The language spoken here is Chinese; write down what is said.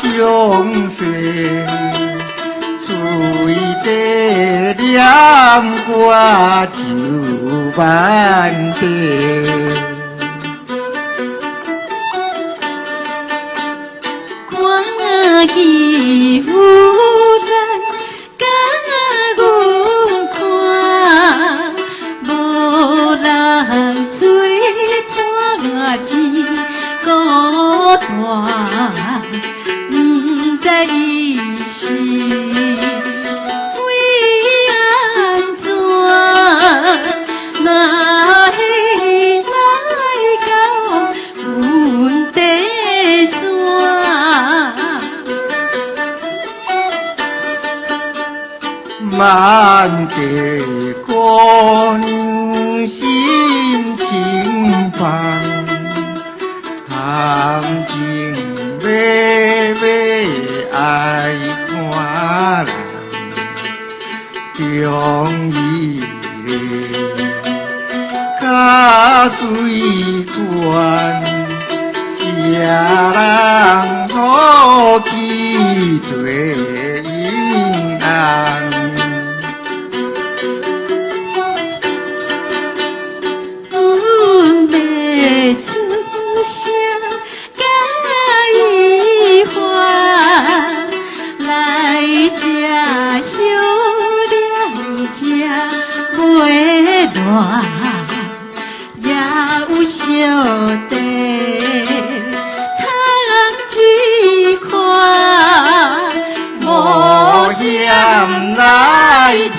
相随，水底念歌就万遍。看见有人甲阮看，无人做伴真孤单，不知伊是为安怎，哪会来到阮地山？万家姑娘心情芳，含情脉脉爱看人，中意咧较水管，谁人好去做因人？出声甲伊还，来吃休了这袂乱，也有小弟读一看，无嫌来听。